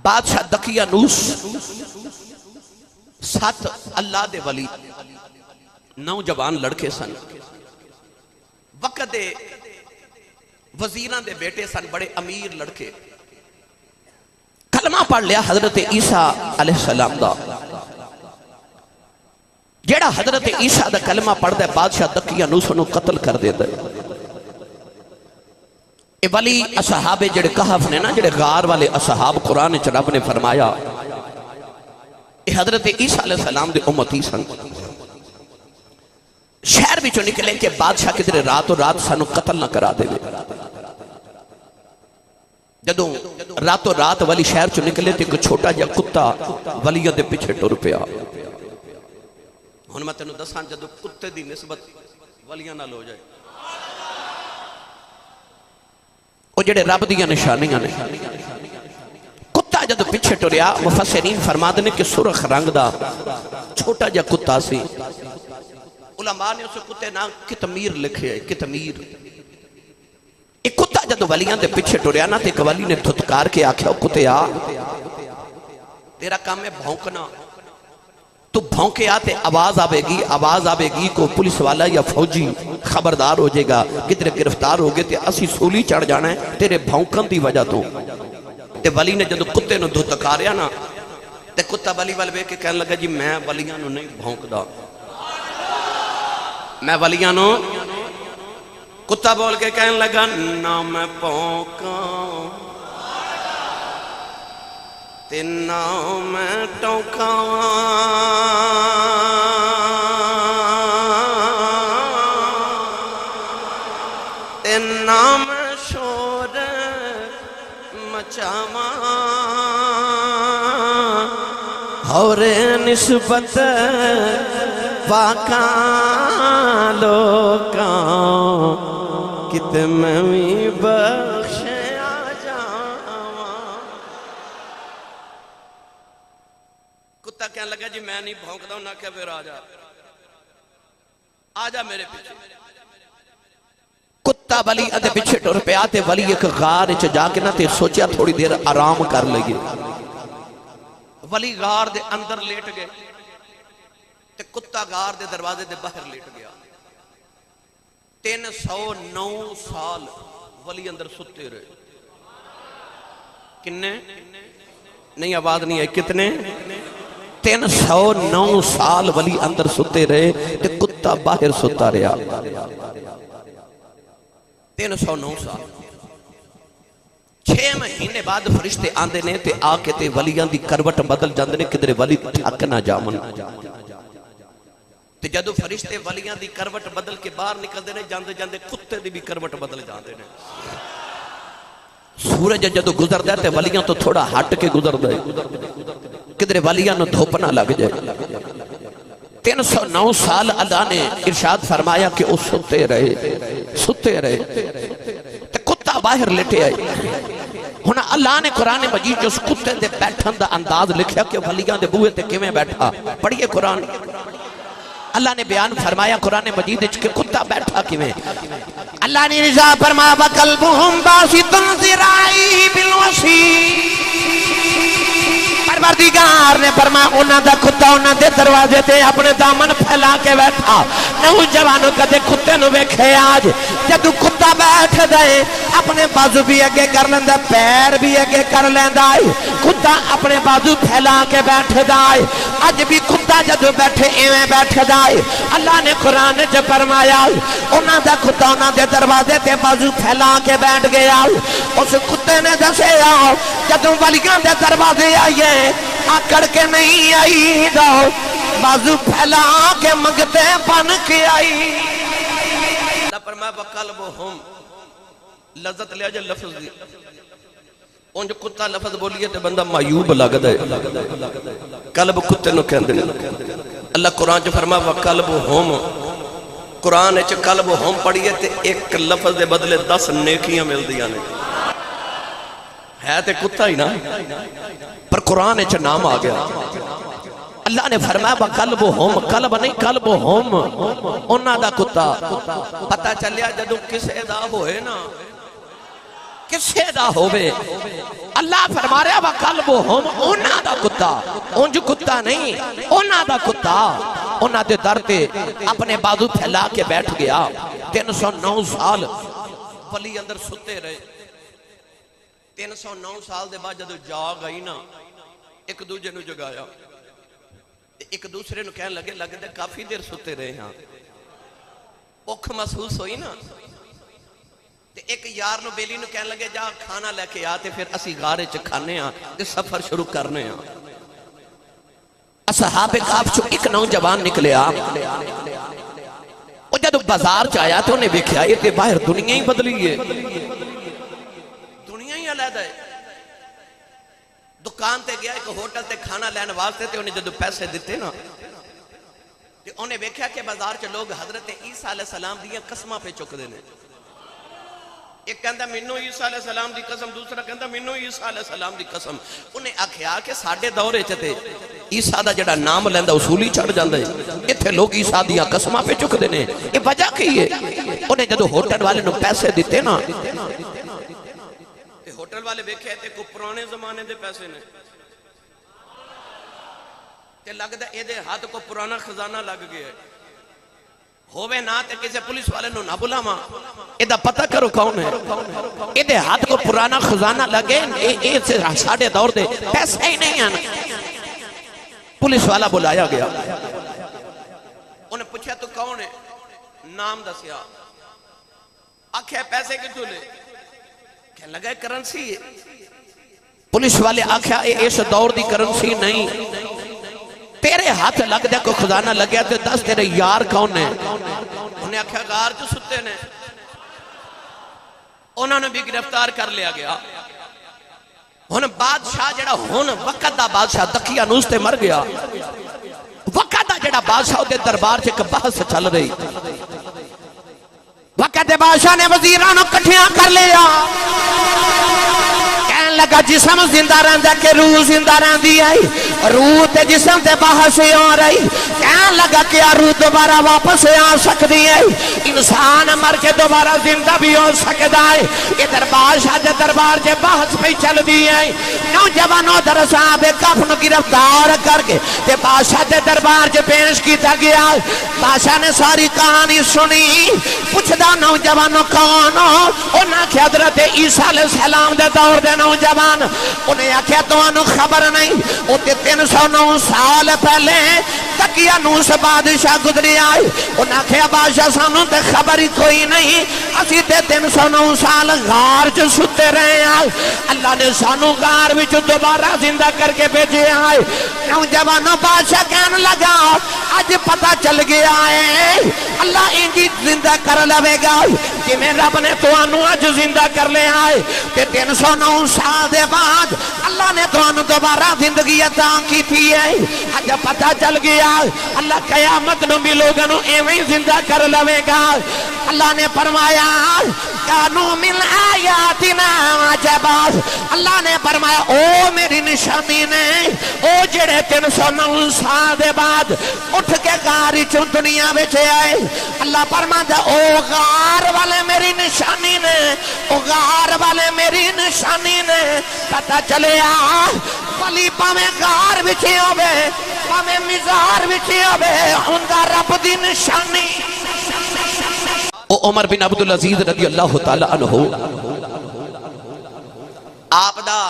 بادشاہ دقیانوس 7 اللہ دے ولی نوجوان لڑکے سن، وقت دے وزیران دے بیٹے سن، بڑے امیر لڑکے۔ کلمہ پڑھ لیا حضرت عیسیٰ علیہ السلام دا، جیڑا حضرت عیسیٰ دا کلمہ پڑھ دے بادشاہ دقیانوس انہوں قتل کر دے دے۔ اے ولی اصحاب جڑے کہف نے نا، جڑے غار والے اصحاب، قرآن چ رب نے فرمایا اے حضرت عیسیٰ علیہ السلام دے امتی سن۔ شہر بھی چو نکلے کہ بادشاہ کدھر رات و رات سانو قتل نہ کرا دے۔ جدوں رات و رات ولی شہر چو نکلے تو ایک چھوٹا جا کتا ولیوں دے پیچھے ٹر پیا۔ ہن میں تینوں دساں جدوں کتے دی نسبت ولیاں نال ہو جائے، وہ جڑے رب دیاں نشانیاں نے۔ کتا جدو پیچھے ٹریا، مفسرین فرماتے ہیں کہ سرخ رنگ دا چھوٹا جا کتا سی۔ علماء نے اسے کتے نام کتمیر لکھے ہے، کتمیر۔ ایک کتا جدو ولیاں دے پیچھے ٹریا نا، تے ایک ولی نے دھتکار کے آکھیا کتے آ، تیرا کام ہے بھونکنا، تو بھونکے آتے آواز آبے گی کو پولیس والا یا فوجی خبردار ہو جائے گا، کدھر گرفتار ہو گئے تے اسی سولی چڑھ جانا ہے تیرے بھونکن دی وجہ تو۔ تے ولی نے جدو کتے نو دھتکاریا نا، تے کتا ولی والے کے کہنے لگا جی میں ولیاں نو نہیں بھونک دا، میں ولیاں نو۔ کتا بول کے کہنے لگا نہ میں بھونکاں تے نہ میں ٹوکاں، تے نہ میں شور مچاواں، اور نسبت پاکاں لوکاں کتے میں بھی بخشے آ جاواں۔ کتا کہنے لگا جی میں نہیں بھونکتا ہوں، نہ کہ پھر آ جا میرے پیچھے۔ کتا ولی ادھے پیچھے ٹر پہ آتے، ولی ایک غار چ جا کے نہ تے سوچیا تھوڑی دیر آرام کر لگے۔ ولی غار دے اندر لیٹ گئے تے کتا غار دے دروازے دے باہر لیٹ گیا۔ 309 سال ولی اندر ستے رہے۔ کنے؟ نہیں آواز نہیں ہے، کتنے؟ 309 سال ولی اندر ستے رہے تے کتا باہر ستا رہا۔ 309 سال 6 مہینے بعد فرشتے آندے نے تے آ کے تے ولیاں دی کروٹ بدل جاندے نے کدھر ولی تھک نہ جامن۔ تے جدو فرشتے ولیاں دی کروٹ بدل کے باہر نکل دے نے، جاندے جاندے کتے دی بھی کروٹ بدل جاندے نے۔ سورج جدو گزر دے تے ولیاں تو تھوڑا ہٹ کے گزر دے، کدھر ولیاں نو دھوپ نہ لگ جائے۔ 309 سال اللہ نے ارشاد فرمایا کہ وہ ستے رہے تے کتا باہر لیٹے آئے۔ ہنا اللہ نے قرآن مجید جو اس کتے دے بیٹھن دا انداز لکھیا کہ ولیاں دے بوئے تے کیویں بیٹھا۔ پڑھئے قرآن، اللہ نے بیان فرمایا قرآن مجید کہ کتا بیٹھا کیویں۔ اللہ نے رضا فرمایا وَقَلْبُهُمْ بَاسِطٌ ذِرَاعِهِ بِالْوَصِيدِ، پروردگار نے فرمایا انہاں دا کتا انہاں دے دروازے تے اپنے دامن پھیلا کے بیٹھا۔ نوجوانوں کدے کتے نو ویکھے آج جدو کتا بیٹھ دے اپنے بازو بھی اگے کر لیندا، پیر بھی اگے کر لیندا، کتا اپنے بازو پھیلا کے بیٹھ دے۔ اج بھی کتا جدو بیٹھے ایویں بیٹھ دے۔ اللہ نے قرآن وچ فرمایا انہاں دا کتا انہاں دے دروازے تے بازو پھیلا کے بیٹھ گیا۔ اس کتے نے دسیا جدو ولیاں دے دروازے آئیے آکڑ کے نہیں آئی دا، بازو پھیلا کے منگتے بن کے آئی۔ اللہ فرمایا وَقَلْبُهُمْ، لذت لیا جائے لفظ دی، ان جو کتا لفظ بولیے تے بندہ معیوب لگ دے، قلب کتے نو کہندے۔ اللہ قرآن جو فرمایا وَقَلْبُهُمْ، قرآن چ قلبُهُمْ پڑھیے تے ایک لفظ دے بدلے 10 نیکیاں مل دیاں نے۔ ہے تے کتا ہی نا، پر قرآن چ نام آ گیا۔ اللہ نے فرمایا وَقَلْبُهُمْ، قلب نہیں قلبُهُمْ، انہاں دا کتا۔ پتہ چلیا جدو کسے دا ہوئے نا کسے دا ہوئے اللہ فرما رہا وَقَلْبُهُمْ انہاں دا کتا انج کتا نہیں انہاں دا کتا انہاں دے در تے اپنے بازو پھیلا کے بیٹھ گیا 309 سال ولی اندر ستے رہے 309 سال دے بعد جدو جاگ آئی نا ایک دوجہ نو جگایا ایک دوسرے نو کہنے لگے دے کافی دیر ستے رہے ہاں اوکھ محسوس ہوئی نا ایک یار نو بیلی نو کہنے لگے جا کھانا لے کے آتے پھر اسی غارے چ کھانے ہاں تے سفر شروع کرنے ہاں اصحاب کہف چو ایک نوجوان نکلے آ وہ جدو بازار چایا تو انہیں دیکھا یہ تے باہر دنیا ہی بدلی ہے دنیا ہی علیحدہ ہے دکان تے گیا ایک ہوٹل تے کھانا لین واسطے تے انہیں جدو پیسے دیتے نا تے انہیں دیکھا کہ بازار چ لوگ حضرت عیسیٰ علیہ السلام دیا قسمہ پہ چک دینے ایک کہندہ منو عیسیٰ علیہ السلام دی قسم دوسرا کہندہ منو عیسیٰ علیہ السلام دی قسم انہیں آکھیا کہ ساڑھے دورے چتے عیسیٰ دا جڑا نام لیندہ اصولی چڑھ جاندہ ہے اتھے لوگ عیسیٰ دیا قسمہ پہ چک دینے یہ وجہ کی ہے انہیں جدو ہوٹل والے نو پیسے دیتے نا ہوٹل والے بیکھے تھے کو پرانے زمانے دے پیسے نے تے لگ دا اے دے ہاتھ کو پرانا خزانہ لگ گیا ہے ہووے نہ تے کسے پولیس والے نو نہ بلا ماں ایدہ پتہ کرو کون ہے ایدے ہاتھ کو پرانا خزانہ لگے اے سے ساڑھے دور دے پیسے ہی نہیں آنا پولیس والا بلایا گیا انہیں پوچھا تو کون ہے نام دسیا آکھے پیسے کتو لے کہنے لگا کرنسی ہے پولیس والے آکھے اس دور دی کرنسی نہیں تیرے ہاتھ لگ دے کو خزانہ لگیا تے دس تیرے یار کون ہے انہیں آکھا غار جو ستے نے انہوں نے بھی گرفتار کر لیا گیا انہیں بادشاہ جڑا ہون وقت دا بادشاہ دقیہ نوستے مر گیا وقت دا جڑا بادشاہ دے دربار سے ایک بحث چل رہی وقت بادشاہ نے وزیرانوں کٹھیاں کر لیا لگا جسم زندہ رہندا کہ روح زندہ رہندی آئی روح تے جسم تے باہر سے آ رہی کہنے لگا کہ روح دوبارہ واپس آ سکتی ہے انسان مر کے دوبارہ زندہ بھی ہو سکتا ہے ادھر بادشاہ دے دربار سے بحث پہ چل دی ہے نوجوانوں در صاحب کہف نو گرفتار کر کے تے بادشاہ دے دربار سے پیش کیتا گیا بادشاہ نے ساری کہانی سنی پوچھدا نوجوانوں کون ہو انہاں کہ حضرت عیسیٰ علیہ السلام دے دور دے نوجوان انہیں آکھیا تو انہوں خبر نہیں اتے 309 سال پہلے تکیہ نوس بادشاہ گزری آئی انہیں آکھیا بادشاہ سانوں تے خبر ہی کوئی نہیں اسی تے 309 سال غار جو ستے رہے آئی اللہ نے سانوں غار بھی جو دوبارہ زندہ کر کے بھیجے آئی نوجوانوں بادشاہ کہنے لگا آج پتہ چل گیا ہے اللہ انجی زندہ کر لوے گا کہ میں رب نے تو انہوں آج زندہ کر لے آئے تے 309 سال دے بعد اللہ نے تو انہوں دوبارہ زندگی عطا کی تھی ہے آج پتہ چل گیا اللہ قیامت نو بھی لوگوں ایویں زندہ کر لوے گا اللہ نے فرمایا کانو من آیاتنا عجبا اللہ نے فرمایا او میری نشانی نے او جڑے 309 سال دے بعد اٹھ کے غاری چون دنیا بیچے آئے اللہ فرمایا او غار والے میری نشانی نے او غار والے میری نشانی نے پتہ چلے ولی پامیں غار بیچے ہوئے پامیں مزار بیچے ہوئے ان کا رب دی نشانی عمر بن عبدالعزیز رضی اللہ تعالیٰ عنہ آپ دا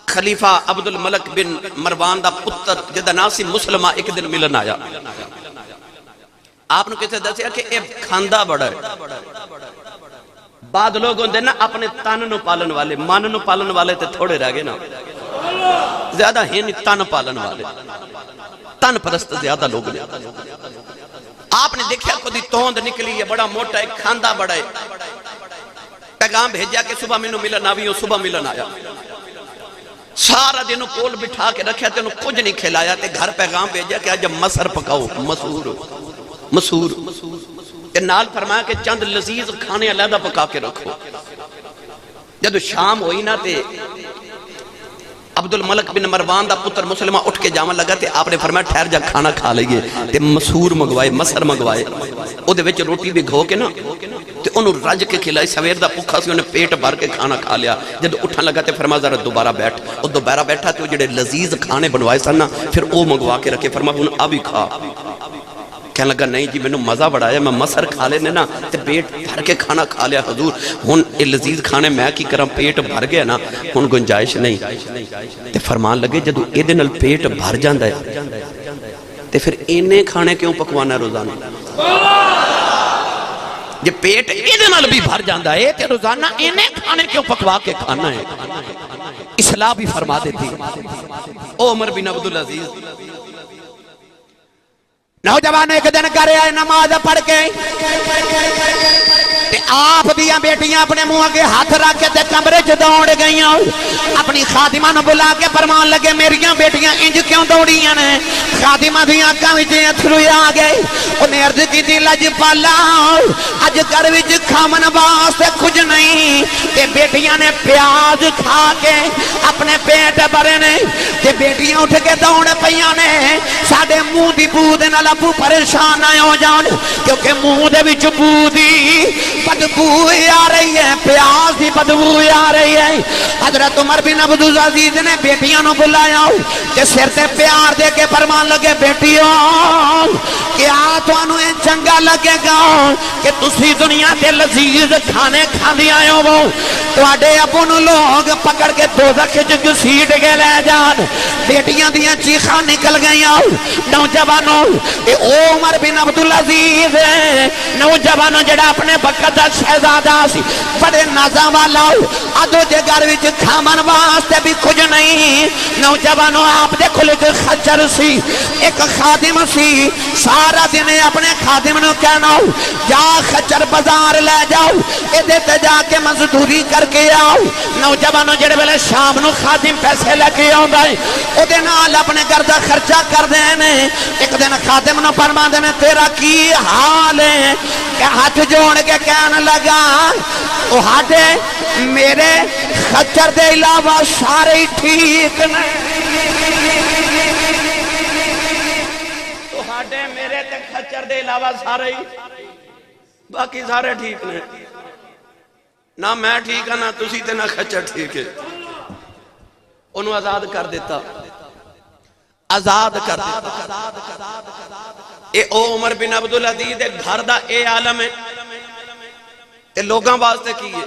خلیفہ عبدالملک بن مروان دا پتر جدہ ناسی مسلمہ ایک دن ملن آیا آپ نے کہتے دسیا کہ ایک کھاندہ بڑا ہے بعد لوگوں دے نا اپنے تن نو پالن والے من نو پالن والے تے تھوڑے رہ گئے نا زیادہ ہی نہیں تن پالن والے تن پرست زیادہ لوگ نے آپ نے دیکھا کدی توند نکلی ہے بڑا موٹا ایک کھاندہ بڑا ہے پیغام بھیجیا کہ صبح میں ملن آوی ہوں صبح ملن آیا سارا دنوں کول بٹھا کے رکھیا تے انہوں کچھ نہیں کھلایا تے گھر پیغام بھیجیا کہ آج مسر پکاؤ مسور تے نال فرمایا کہ چند لذیذ کھانے علیحدہ پکا کے رکھو جب شام ہوئی نا تے عبدالملک بن مروان دا پتر مسلمہ اٹھ کے جامن لگا تے آپ نے فرمایا ٹھہر جا کھانا کھا لئیے تے مسور مگوائے مسر مگوائے او دے وچ روٹی بھی گھو کے نا تے انہوں رج کے کھلائی، سویر دا بھوکا سی، انہیں پیٹ بھر کے کھانا کھا لیا. جب اٹھن لگا تے فرما ذرا دوبارہ بیٹھ. اور دوبارہ بیٹھا تو جڑے لذیذ کھانے بنوائے سن نا پھر او منگوا کے رکھے. فرما ہن ابھی کھا. کہنے لگا نہیں جی مینوں مزہ بڑا ہے، میں مسر کھا لینے نا تے پیٹ بھر کے کھانا کھا لیا حضور. ہن اے لذیذ کھانے میں کی کرم، پیٹ بھر گیا نا، ہن گنجائش نہیں. تے فرمان لگے جدو اے دے نال پیٹ بھر جاندا ہے تے پھر اینے کھانے کیوں پکوانا ہے روزانہ؟ جے پیٹ اے دے نال بھی بھر جاندا ہے تے روزانہ اینے کھانے کیوں پکوا کے کھانا ہے؟ اصلاح بھی فرما دیتی. او عمر بن عبدالعزیز نوجوان ایک دن کرے آئے نماز پڑھ کے آپ دیاں بیٹیاں اپنے منہ کے ہاتھ رکھ کے کمرے چ دوڑ گئیاں. اپنی خادمہ نو بلا کے فرمان لگے میریاں بیٹیاں انج کیوں دوڑیاں نے؟ خادمہ دیاں اکھاں وچ اتھرو آ گئے. انہیں عرض کیتی لجپالا اج گھر وچ کھاون واسطے کچھ نہیں تے بیٹیاں نے پیاز کھا کے اپنے پیٹ بھرے نے تے بیٹیاں اٹھ کے دوڑ پیاں نے. ساڈے منہ دی بو دے نال ابو پریشان نہ ہو جان کیونکہ منہ دے وچ بو دی بدبو آ رہی ہے، پیاز دی بدبو آ رہی ہے. حضرت عمر بن عبدالعزیز نے بیٹیاں نو بلایا تے سر تے پیار دے کے فرمان لگے بیٹیوں کیا تانوں اے چنگا لگے گا کہ تسی دنیا تے لذیذ کھانے کھاندی آئے ہو، تواڈے ابو نو لوگ پکڑ کے دوزخ وچ گھسیٹ کے لے جان. بیٹیاں دیاں چیخاں نکل گئیاں. نوجوانوں اے عمر بن عبدالعزیز نوجوانوں جڑا اپنے وقت دا شہزادہ سی، بڑے نازاں والا ادو دے گھر وچ کھاون واسطے بھی کچھ نہیں. نوجوانوں آپ دے کول ایک خچر سی، ایک خادم سی. سارا دن اپنے خادم نو کہنا جا خچر بازار لے جاؤ، ایدے تے جا کے مزدوری کر کے آؤ. نوجوانوں جڑے ویلے شام نو خادم پیسے لے کے آوندا ہے او دے نال اپنے گھر دا خرچہ کر دے نے. ایک دن خادم نو فرماندے نے تیرا کی حال ہے؟ کہ ہاتھ جوڑ کے کہنے لگا او ہاڈے میرے خچر دے علاوہ سارے ٹھیک نے. تو ہاڈے میرے تے خچر دے علاوہ سارے باقی سارے ٹھیک نے. نہ میں ٹھیک ہے نہ تسی تے نہ خچر ٹھیک ہے. انہوں آزاد کر دیتا، آزاد کر دیتا. اے او عمر بن عبدالعزیز دے گھر دا اے عالم ہے تے لوگاں واسطے کی ہے.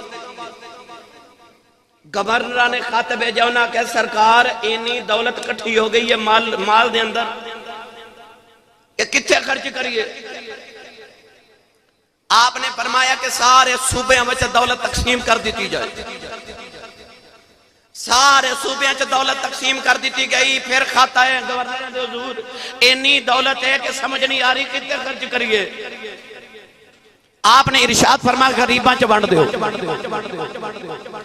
گورنر نے خط بھیجا انہاں کہ سرکار اینی دولت کٹھی ہو گئی ہے مال دے اندر، یہ کتنے خرچ کریے؟ آپ نے فرمایا کہ سارے صوبے میں دولت تقسیم کر دیتی جائے. سارے صوبیاں چ دولت تقسیم کر دیتی گئی. پھر خط آئے گورنر دے حضور اینی دولت ہے کہ سمجھ نہیں آ رہی کتنے خرچ کریے. آپ نے ارشاد فرمایا غریباں چ ونڈ دیو.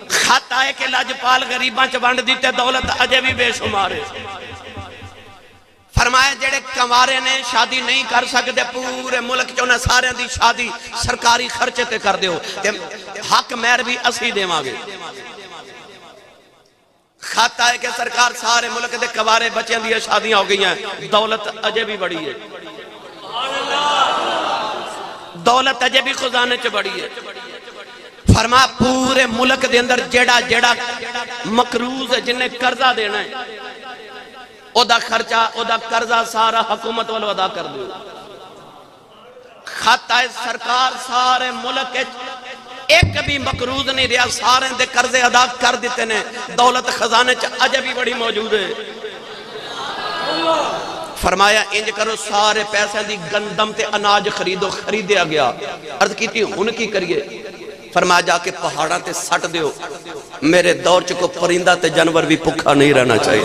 خط آئے کہ لاجپال غریباں چ ونڈ دیتے دولت اجے بھی بے شمار ہے. فرمایا جڑے کنوارے نے شادی نہیں کر سکتے پورے ملک چونا سارے دی شادی سرکاری خرچے تے کر دیو تے حق مہر بھی اسی دیواں گے. خط آئے کہ سرکار سارے ملک دے کوارے بچیں دی شادیاں ہو گئی ہیں، دولت اجے بھی بڑی ہے، دولت اجے بھی خزانے چ بڑی ہے. فرما پورے ملک دے اندر جیڑا جیڑا مقروض ہے جنہیں قرضہ دینا ہے او دا خرچہ او دا قرضہ سارا حکومت والو ادا کر دو. خط آئے سرکار سارے ملک ایک بھی مقروض نہیں رہا، سارے دے قرضے ادا کر دیتے نے، دولت خزانے چ اجے بھی بڑی موجود ہے. فرمایا انج کرو سارے پیسے دی گندم تے اناج خریدو. خریدیا گیا. عرض کی تھی ہن کی کریے؟ فرمایا جا کے پہاڑاں تے سٹ دیو. میرے دور چ کو پرندہ تے جانور بھی بھوکا نہیں رہنا چاہیے.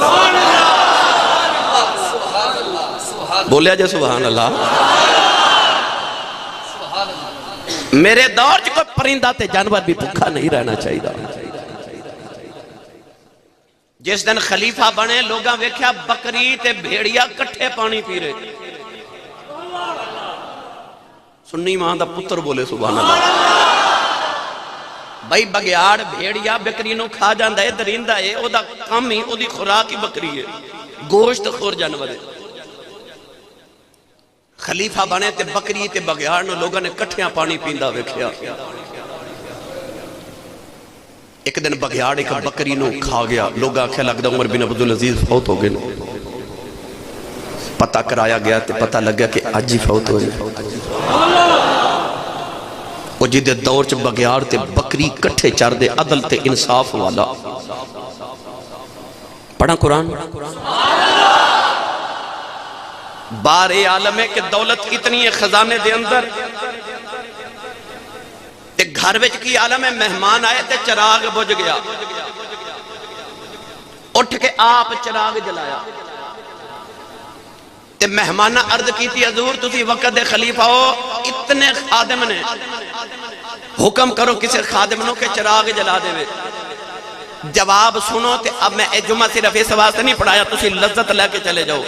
بولیا جے سبحان اللہ. میرے دور چ کوئی پرندہ تے جانور بھی بھوکا نہیں رہنا چاہیے. جس دن خلیفہ بنے لوگاں ویکھیا بکری تے بھیڑیا کٹھے پانی پی رہے. سنی ماں دا پتر بولے سبحان اللہ. بھائی بگیاڑ بھیڑیا بکری نو کھا جاندا ہے، درندہ ہے، او دا کام ہی او دی خوراک ہی بکری ہے، گوشت خور جانور ہے. خلیفہ بنے تے بکری تے بگیار نو لوگوں نے کٹھیاں پانی پیندا ویکھیا ایک دن بگیار ایک بکری نو کھا گیا لوگ آکھیا لگدا عمر بن عبدالعزیز فوت ہو گئے پتہ کرایا گیا تے پتہ لگا کہ اج ہی فوت ہوئے وہ جدے دور چ بگیار تے بکری کٹھے چار دے عدل تے انصاف والا پڑھا قرآن بار عالم ہے کہ دولت اتنی ہے خزانے دے اندر تے گھر وچ کی عالم ہے مہمان آئے تے چراغ بجھ گیا اٹھ کے آپ چراغ جلایا تے مہمانہ عرض کی تھی حضور تسی وقت دے خلیفہ ہو اتنے خادم نے حکم کرو کسی خادم نو کہ چراغ جلا دے وے جواب سنو تے اب میں جمعہ صرف اس واسطے نہیں پڑھایا تسی لذت لے کے چلے جاؤ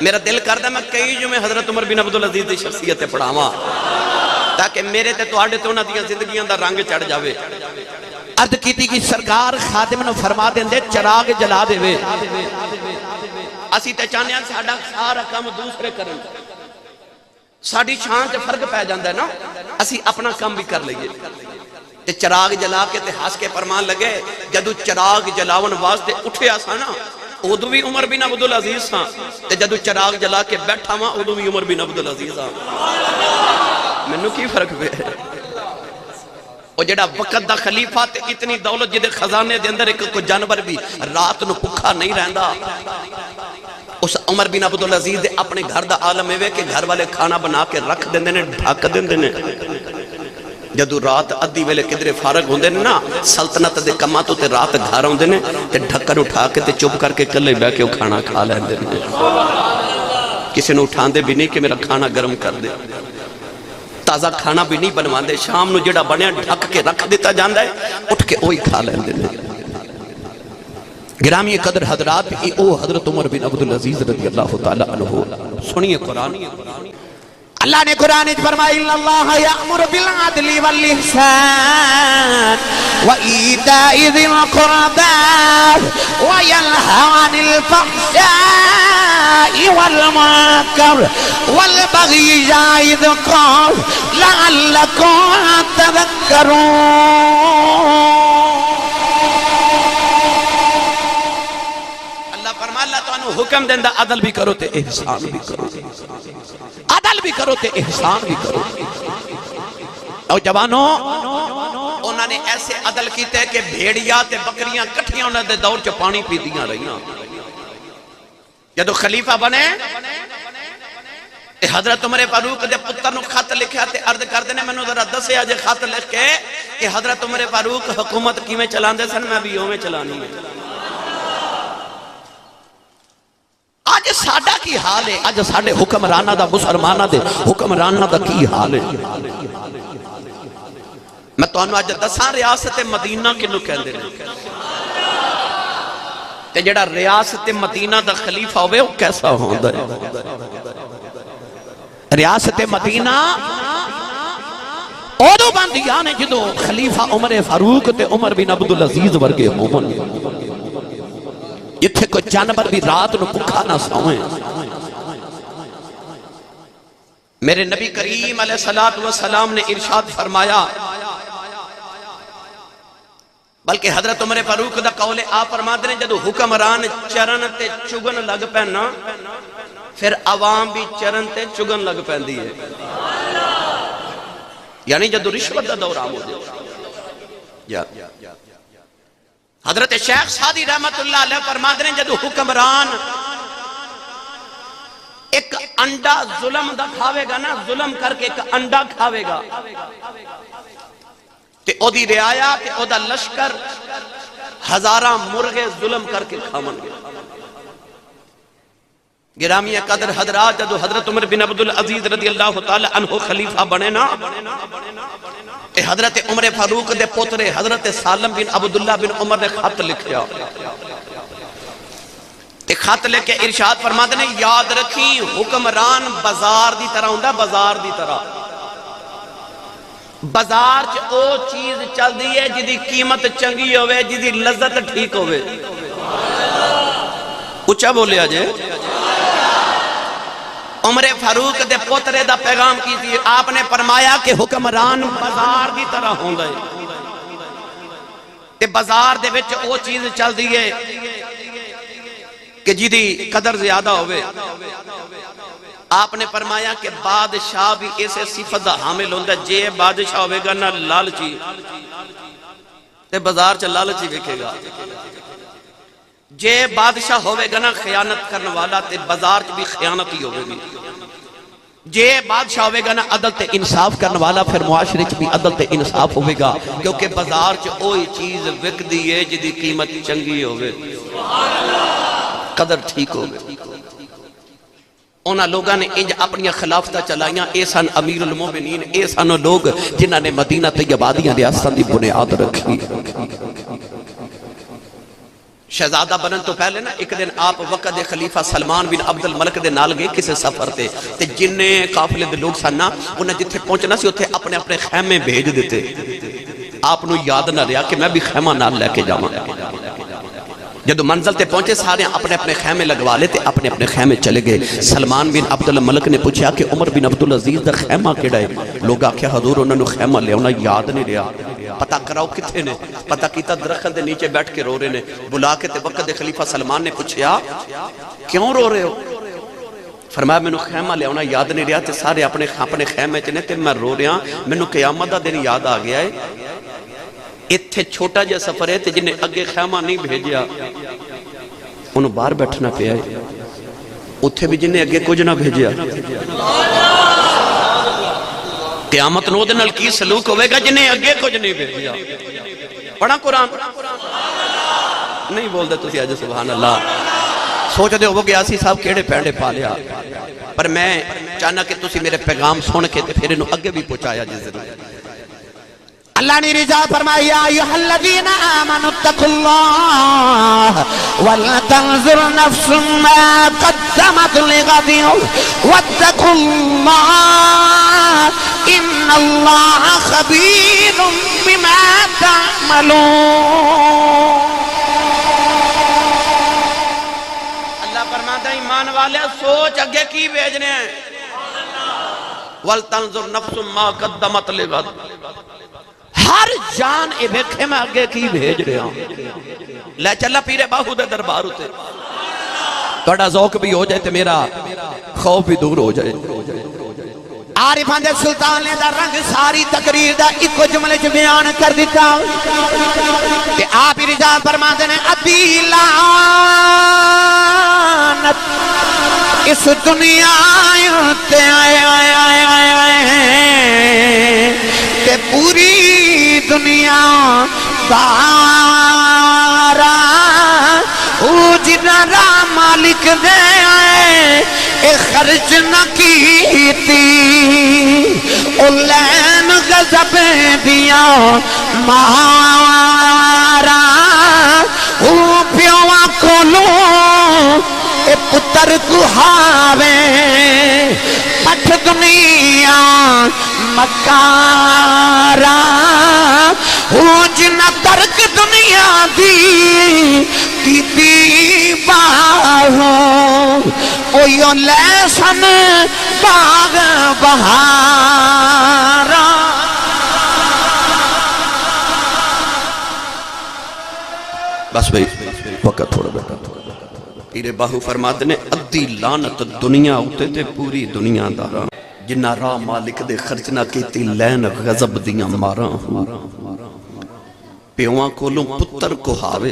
میرا دل کردا میں کئی جمعے حضرت عمر بن عبدالعزیز دی شخصیت پڑھاواں تاکہ میرے تے تواڈے تے انہاں دی زندگیاں دا رنگ چڑھ جاوے عرض کیتی کہ سرکار خادم نو فرما دیندے چراغ جلا دے وے اسی تے چاہنے ہیں ساڈا سارا کام دوسرے کرن ساڈی شان تے فرق پہ جاندا ہے نا اسی اپنا کام بھی کر لئیے تے چراغ جلا کے تے ہس کے فرمان لگے جدو چراغ جلاون واسطے اٹھیا سا نا ادو بھی عمر بن عبدالعزیز سا تے جدو چراغ جلا کے بیٹھا ماں ادو بھی عمر بن عبدالعزیز سا منو کی فرق پہ ہے وہ جڑا وقت دا خلیفہ تے اتنی دولت جدے خزانے دے اندر ایک کو جانور بھی رات نو بھکھا نہیں رہندا اس عمر بن عبدالعزیز دے اپنے گھر دا عالم ہے کہ گھر والے کھانا بنا کے رکھ دیندے نے ڈھک دیندے نے جدو رات ادھی ویلے کدھرے فارغ ہوندے نے نا سلطنت دے کماں تو تے رات گھر ہوندے نے تے ڈھکن اٹھا کے تے چپ کر کے کلے بیٹھ کے کھانا کھا لیندے نے کسی نے اٹھاندے بھی نہیں کہ میرا کھانا گرم کر دے تازہ کھانا بھی نہیں بنواندے شام نو جڑا بنیا ڈھک کے رکھ دیتا جاندا ہے اٹھ کے وہی کھا لیندے نے گرامی قدر حضرات او حضرت عمر بن عبدالعزیز رضی اللہ تعالی عنہ سنیے قرآن اللہ نے قرآن فرمایا ان اللہ یأمر بالعدل والإحسان وإیتاء ذی القربى وینہی عن الفحشاء والمنکر والبغی یعظکم لعلکم تذکرون اللہ تو انہوں حکم دیندہ عدل بھی کرو تے احسان بھی کرو عدل بھی کرو تے احسان بھی کرو اور جوانوں انہوں نے ایسے عدل کیتے کہ بھیڑیا تے بکریاں کٹھیاں انہوں نے دور چ پانی پی دیاں رہیاں جدو خلیفہ بنے حضرت عمر فاروق دے پتر نو خط لکھیا تے عرض کر دینے میں ذرا دسے آج خط لکھ کے کہ حضرت عمر فاروق حکومت کی میں چلان دے سن میں بھی یوں میں چلانی ہے آج ساڑھا کی حال ہے آج ساڑھے حکمرانہ دا مسلمانہ دے حکمرانہ دا کی حال ہے میں تو انہوں آج دساں ریاست مدینہ کنو کہہ دے رہے تے جڑا ریاست مدینہ دا خلیفہ ہوئے وہ کیسا ہوندہ ہے ریاست مدینہ اودو باندیانے جدو خلیفہ عمر فاروق تے عمر بن عبدالعزیز ورگے ہومن جتھے کوئی جانور بھی رات نو بھکھا نہ سوئیں میرے نبی کریم علیہ السلام نے ارشاد فرمایا بلکہ حضرت عمر فاروق دا قول آپ فرما دیں جدو حکمران چرن تے چگن لگ پہنا پھر عوام بھی چرن تے چگن لگ پہن دی ہے یعنی جدو رشوت دا دور آمو دے حضرت شیخ سعدی رحمت اللہ علیہ فرما دیں جدو حکمران ایک انڈا ظلم دا کھاوے گا نا ظلم کر کے ایک انڈا کھاوے گا تے او دی رعایا تے او دا لشکر ہزارہ مرغے ظلم کر کے کھامن گے گرامی قدر حضرات جدو حضرت عمر بن عبدالعزیز رضی اللہ تعالی عنہ خلیفہ بنے نا تے حضرت عمر فاروق دے پوترے حضرت سالم بن عبداللہ بن عمر نے خط لکھیا تے خط لے کے ارشاد فرما دے یاد رکھی حکمران بازار دی طرح ہوندا بازار دی طرح بازار چ او چیز چل دی ہے جدی قیمت چنگی ہوئے جدی لذت ٹھیک ہوئے اچھا بولیا جے عمر فاروق دے پوترے دا پیغام کی تھی آپ نے فرمایا کہ حکمران بازار دی طرح ہوں گے تے بازار دے وچ او چیز چل دی ہے کہ جی دی قدر زیادہ ہوئے آپ نے فرمایا کہ بادشاہ بھی اسے صفت دا حامل ہوندہ جے بادشاہ ہوئے گا نہ لالچی تے بازار چا لالچی وکھے گا جے بادشاہ ہوئے گا نا خیانت کرنے والا تے بازار چ بھی خیانت ہی ہوئے گی جے بادشاہ ہوئے گا نا عدل تے انصاف کرنے والا پھر معاشرے چ بھی عدل تے انصاف ہوئے گا کیونکہ بازار چ اوہی چیز وک دی ہے جدی قیمت چنگی ہوئے قدر ٹھیک ہوئے انہاں لوگاں نے انج اپنی خلافتہ چلائیاں اے سن امیر المومنین اے سن لوگ جنہاں نے مدینہ طیبادیاں ریاستاں دی بنیاد رکھی شہزادہ بنن تو پہلے نا ایک دن آپ وقت خلیفہ سلمان بن عبد الملک دے نال گئے کسے سفر تے جننے قافلے دے لوگ سن نا انہیں جتھے پہنچنا سی اتھے اپنے اپنے خیمے بھیج دیتے آپ نو یاد نہ رہا کہ میں بھی خیمہ نال لے کے جاواں جدو منزل تے پہنچے سارے اپنے اپنے خیمے لگوا لیتے اپنے اپنے خیمے چلے گئے سلمان بن عبد الملک نے پوچھا کہ عمر بن عبدالعزیز دا خیمہ کیڑا ہے لوگ آکھیا حضور انہوں نے خیمہ لے انہوں یاد نہیں رہا پتہ کراؤ کتھے نے پتہ کیتا درخت دے نیچے بیٹھ کے رو رہے نے بلا کے تے وقت خلیفہ سلمان نے پوچھا کیوں رو رہے ہو فرمایا میں نے خیمہ لے انہوں یاد نہیں رہا تے سارے اپنے خیمے چنے تے میں رو رہا میں نے قیامت دا دن یاد آ گیا ہے اتھے چھوٹا جا سفر ہے تے جنہیں اگے خیمہ نہیں بھیجیا انہوں باہر بیٹھنا پہ آئے اتھے بھی جنہیں اگے کچھ نہ بھیجیا قیامت نو دن کی سلوک ہوئے گا جنہیں اگے کچھ نہیں بھیجیا پڑھا قرآن نہیں بول دے تو سی آج سبحان اللہ سوچ دے ہو گیا سی صاحب کیڑے پیڑے پا لیا پر میں چاہنا کہ تسی میرے پیغام سن کے پھر انہوں اگے بھی پہنچایا جس ضرور اللہ نے رضا فرمایا یا ایھا الذین آمنوا اتقوا اللہ ولتنظر نفس ما قدمت لغد واتقوا اللہ ان اللہ خبیر بما تعملون اللہ فرماتا ہے ایمان والے سوچ اگے کی بھیجنے ہیں ولتنظر نفس ما قدمت لغد ہر جان اے بیکھے میں آگے کی بھیج رہا ہوں لے چلا پیرے باہو دے دربار ہوتے توڑا ذوق بھی ہو جائے تے میرا خوف بھی دور ہو جائے عارفان دے سلطان نے دا رنگ ساری تقریر دا ایک جملے جو بیان کر دیتا کہ آپ رضا فرماتے ہیں ادیلانت اس دنیا تے آئے تے پوری دنیا دارا او جنہ را مالک دے آئے اے خرچ نہ کیتی او لین غضب دیا مارا او پیوا کھولو اے پتر کو ہاوے پٹھ دنیا مکارا او جنہ ترک دنیا دی باہو او یو لیسن باغ بہارا بس بھئی وقت تھوڑا بیٹا پیرے باہو فرماتے نے ادھی لانت دنیا ہوتے تے پوری دنیا دارا جنہ راہ مالک دے خرچنا کیتی لین غضب دیاں مارا پیوان کولوں پتر کو ہاوے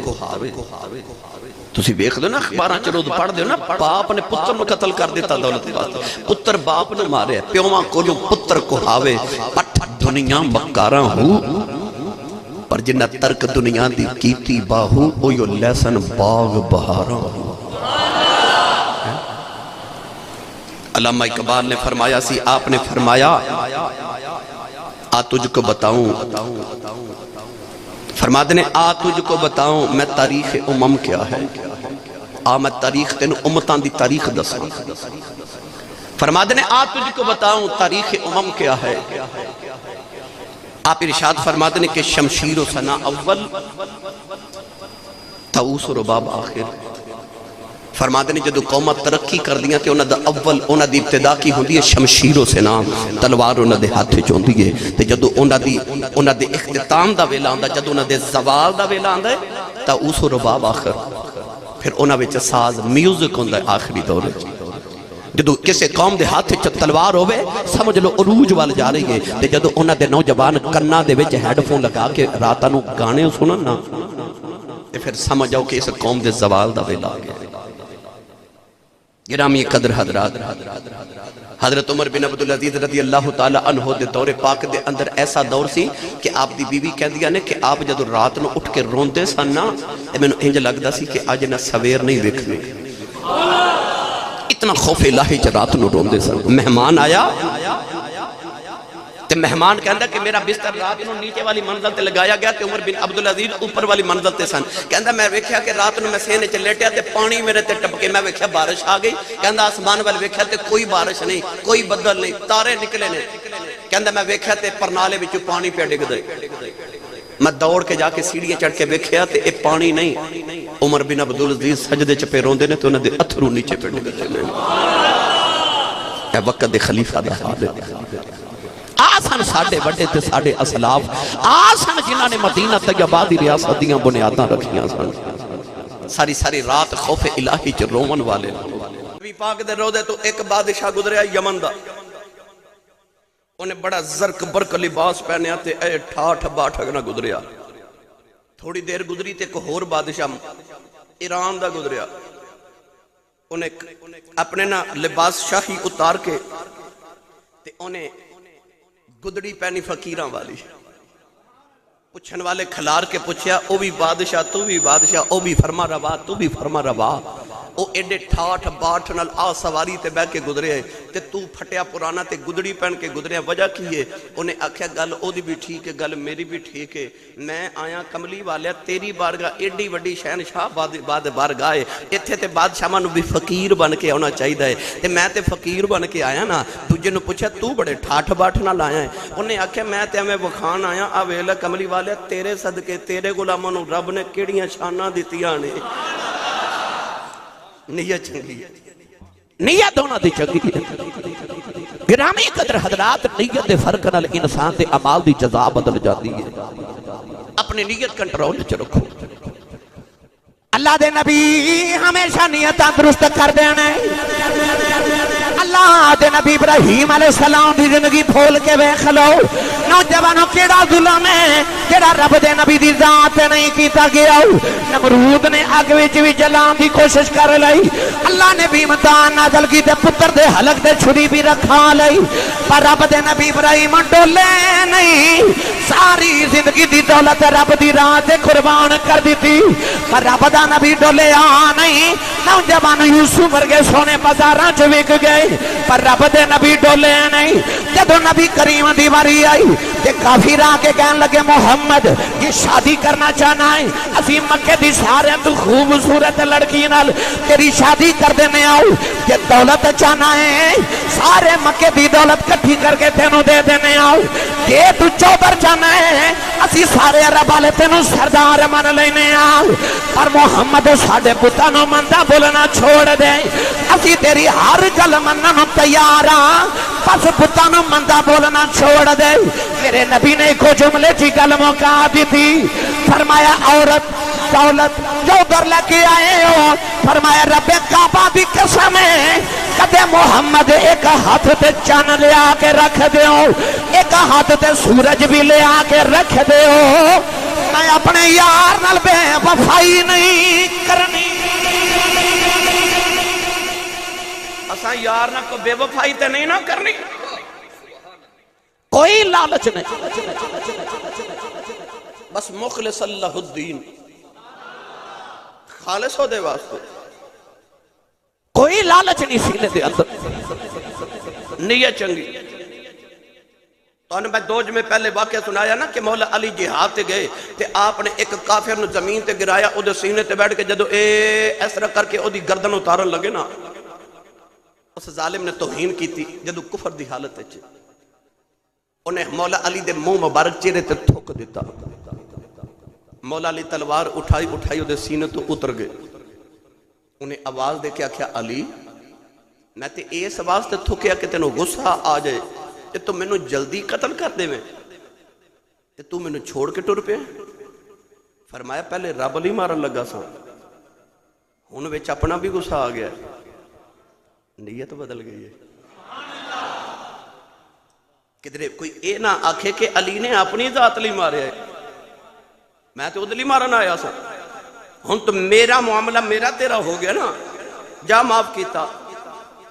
تسی بیخ دو نا اخباراں چلو دو پڑھ دیو نا باپ نے پتر نو قتل کر دیتا دولت بات پتر باپ نے مارے پیوان کولوں پتر کو ہاوے پٹھ دنیا مکاراں ہو پر جنہ ترک دنیا دی کیتی باہو او یو لیسن باغ بہاراں ہو علامہ اقبال نے فرمایا سی آپ نے فرمایا آ تجھ کو بتاؤں فرماتے نے آ تجھ کو بتاؤں میں تاریخ امم کیا ہے آ میں تاریخ تینوں امتان دی تاریخ دساں فرماتے نے آ تجھ کو بتاؤں تاریخ امم کیا ہے آپ ارشاد فرماتے نے کہ شمشیر و ثنا اول طاؤس و رباب آخر فرماتے ہیں جدو قوماں ترقی کر دیاں تے انہاں دا اول انہاں دی ابتدا کی ہوندی ہے شمشیر و سنام، تلوار انہاں دے ہاتھ وچ ہوندی ہے، تے جدو انہاں دے اختتام دا ویلا آندا، جدو انہاں دے زوال دا ویلا آندا ہے تا اس و رباب آخر، پھر انہاں وچ ساز میوزک ہوندا ہے آخری دور وچ۔ جدو کسے قوم دے ہاتھ وچ تلوار ہوئے سمجھ لو عروج وال جا رہی ہے، تے جدو انہاں دے نوجوان کنا دے وچ ہیڈ فون لگا کے راتاں نو گانے سنن نا، تے پھر سمجھ جاؤ کہ اس قوم دے زوال دا ویلا آ گیا۔ گرامی قدر حضرات، حضرت عمر بن عبدالعزیز رضی اللہ تعالیٰ عنہ دے دور پاک دے اندر ایسا دور سی کہ آپ دی بیوی کہہ دیا نے کہ آپ جدو رات نو اٹھ کے روندے سن نا، میں نے انج لگدا سی کہ آج نہ سویر نہیں ویکھنے، اتنا خوف الہی چ رات نو روندے سن۔ مہمان آیا تے مہمان کہندا کہ میرا بستر رات نو نیچے والی منزل تے لگایا گیا تے عمر بن عبدالعزیز اوپر والی منزل تے سن۔ کہندا میں ویکھیا کہ رات نو میں سینے چ لیٹیا تے پانی میرے تے ٹپکے، میں ویکھیا بارش آ گئی، کہندا آسمان وال ویکھیا تے کوئی بارش نہیں، کوئی بدل نہیں، تارے نکلے نے، کہندا میں ویکھیا تے پرنالے وچ پانی پہ ڈگدا ہے، میں دوڑ کے جا کے سیڑھیاں چڑھ کے ویکھیا تے اے پانی نہیں، عمر بن عبدالعزیز سجدے چ پہ روندے نے تے انہاں دے اتھرو نیچے پہ ڈگدے نے۔ اے وقت دے خلیفہ دا حال ہے۔ آسان ساڑھے بڑے تے ساڑھے اسلاف، آسان جنہاں نے مدینہ طیبہ دی ریاست دیاں بنیاداں رکھیاں سن، ساری رات خوف الہی چ روون والے۔ نبی پاک دے روضے تو ایک بادشاہ گزریا یمن دا، انہیں بڑا زرک برک لباس پہنیا تے اے ٹھاٹھ باٹھ نہ گزریا۔ تھوڑی دیر گزری تے ایک اور بادشاہ ایران دا گزریا، انہیں اپنے نا لباس شاہی اتار کے تے انہیں گدڑی پہنی فقیراں والی، پوچھن والے کھلار کے پوچھیا او بھی بادشاہ تو بھی بادشاہ، او بھی فرما روا تو بھی فرما روا، او ایڈے ٹھاٹھ باٹھ نال آ سواری تے بیٹھ کے گزرے ہے تے تو پھٹیا پرانا تے گدڑی پہن کے گزرے، وجہ کی ہے؟ انہیں آکھیا گل او دی بھی ٹھیک ہے، گل میری بھی ٹھیک ہے، میں آیا کملی والیا تیری بارگاہ ایڈی وڈی شہنشاہ بارگاہ ہے، ایتھے تے بادشاہاں نو بھی فقیر بن کے آنا چاہیے ہے، تے میں تے فقیر بن کے آیا نا۔ دوجے نو پوچھا تو بڑے ٹھاٹھ باٹھ نال آیا ہے، انہیں آکھیا میں تے ہمیں وکھان آیا، آ ویلا کملی والیا تیرے صدقے تیرے غلاماں نو رب نے کیڑیاں شاناں دتیاں نے۔ نیت چنگی، نیت ہونا دی چنگی۔ گرامی قدر حضرات، نیت دے فرق نال انسان دے عمال دی جزا بدل جاتی ہے۔ اپنی نیت کنٹرول وچ رکھو۔ اللہ دے نبی ہمیشہ نیتاں درست کر دینے۔ اللہ دے نبی ابراہیم علیہ السلام دی زندگی پھول کے ویکھ لو، نوجوانوں کیڑا ظلم ہے جڑا رب دے نبی دی ذات نہیں کیتا گیا۔ نمرود نے اگ وچ بھی جلان دی کوشش کر لئی، اللہ نے بھی امتحان نازل کیتے، پتر دے حلق تے چھری بھی رکھا لئی، پر رب دے نبی ابراہیم ڈولے نہیں، ساری زندگی دی دولت رب دی راہ تے قربان کر دیتی، پر رب دا نبی ڈولے نہیں۔ نوجوان یوسف ورگے سونے بازاراں چ وک گئے، پر رب دے نبی ڈولے نہیں۔ جدو نبی کریم دی واری آئی تے کافر آ کے کہنے لگے محمد یہ شادی کرنا چاہنا ہے، اسی مکے دی سارے تو خوبصورت لڑکی نال تیری شادی کر دینے آؤ، یہ دولت چاہنا ہے سارے مکے دی دولت کٹھی کر کے تینوں دے دینے آؤ، یہ تو چوبر چاہنا ہے اسی سارے عرب والے تینوں سردار من لینے آؤ، پر محمد ساڑے پتانوں مندہ بولنا چھوڑ دے، اسی تیری ہر گل مننوں تیار ہاں، پس پتانوں مندہ بولنا چھوڑ دے۔ میرے نبی نے کو جملے کی گل موقع دی تھی، فرمایا عورت دولت جو در لگے آئے ہو، فرمایا رب کعبہ دی قسم ہے کدے محمد ایک ہاتھ تے چان لے آ کے رکھ دے ہو، ایک ہاتھ تے سورج بھی لے آ کے رکھ دے ہو، میں اپنے یار نال بے وفائی نہیں کرنی۔ اساں یار نہ کو بے وفائی تے نہیں نہ کرنی، کوئی لالچ نہیں، بس مخلص اللہ الدین، خالص ہو دے واسطے، کوئی لالچ نہیں سینے دے اندر، نیت چنگی۔ تو میں دوج میں پہلے واقعہ سنایا نا کہ مولا علی جہاد تے گئے تے آپ نے ایک کافر نو زمین تے گرایا، او دے سینے تے بیٹھ کے جدو اس طرح کر کے او دی گردن اتارن لگے نا، اس ظالم نے توہین کی تھی جدو کفر دی حالت ہے، انہیں مولا علی دے منہ مبارک چہرے تے تھوک دیتا، مولا علی تلوار اٹھائی او دے سینے تو اتر گئے، انہیں آواز دے کے آکھیا علی میں تے اس واسطے تھکیا کہ تینوں غصہ آ جائے کہ تو مینوں جلدی قتل کر دے میں تے تو مینوں چھوڑ کے ٹر پیا. فرمایا پہلے رب علی مارن لگا سا ہن وچ اپنا بھی غصہ آ گیا, نیت بدل گئی ہے. کدھر کوئی اے نہ آکھے کہ علی نے اپنی ذات لی ماریا ہے, میں تو ادھر لی مارن آیا سا. ہن تو میرا معاملہ میرا تیرا ہو گیا نا, جا معاف کیتا.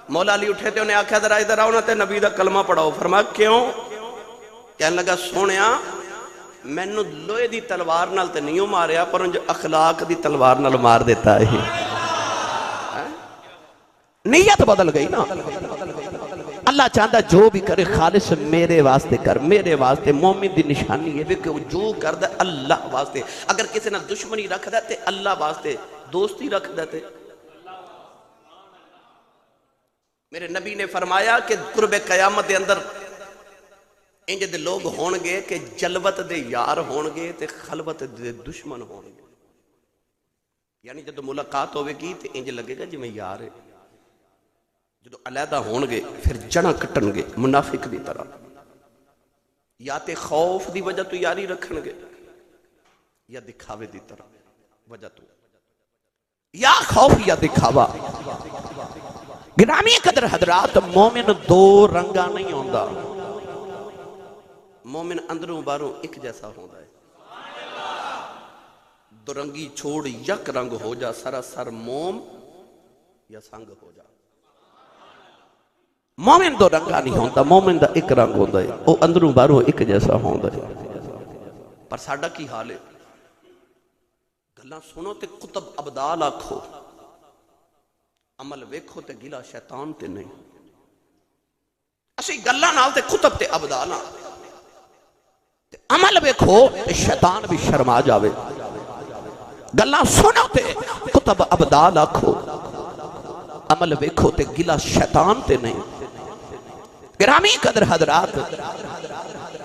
مولا علی اٹھے تے انہیں آکھیا ذرا ادھر آؤ نا تے نبی دا کلمہ پڑھاؤ. فرمایا کیوں؟ کہنے لگا سونیا مینوں لوہے دی تلوار نال تے نہیں ماریا پر انج اخلاق دی تلوار نال مار دیتا ہے. نیت بدل گئی نا. اللہ چاہتا جو بھی کرے خالص میرے واسطے کر, میرے واسطے. مومن دی نشانی ہے کہ جو کر دے اللہ واسطے. اگر کسی نے دشمنی رکھ دے تے اللہ واسطے, دوستی رکھ دے تے. میرے نبی نے فرمایا کہ قرب قیامت دے اندر انج دے لوگ ہون گے کہ جلوت دے یار ہون گے تے خلوت دے دشمن ہون گے. یعنی جب ملاقات ہوئے گی تے انج لگے گا جی میں یار ہے, جدو علیحدہ ہون گے پھر جڑا کٹن گے منافق دی طرح. یا تے خوف دی وجہ تو یاری رکھن گے یا دکھاوے دی طرح وجہ تو, یا خوف یا دکھاوا. گرامی قدر حضرات مومن دو رنگا نہیں ہوندا, مومن اندروں باروں ایک جیسا ہوتا ہے. دو رنگی چھوڑ یک رنگ ہو جا, سراسر موم یا سنگ ہو جا. مومن دو رنگا نہیں ہوندا, مومن دا ایک رنگ ہوندا ہے, وہ اندروں باروں ایک جیسا ہوندا ہے. پر ساڈا کی حال ہے؟ گلاں سنو تے قطب ابدال آکھو, عمل ویکھو تے گلا شیطان تے نہیں. اسی گلاں نال تے قطب تے ابدالاں, عمل ویکھو تے شیطان بھی شرما جاوے. گلاں سنو تے قطب ابدال آکھو, عمل ویکھو تے گلا شیطان تے نہیں. گرامی قدر حضرات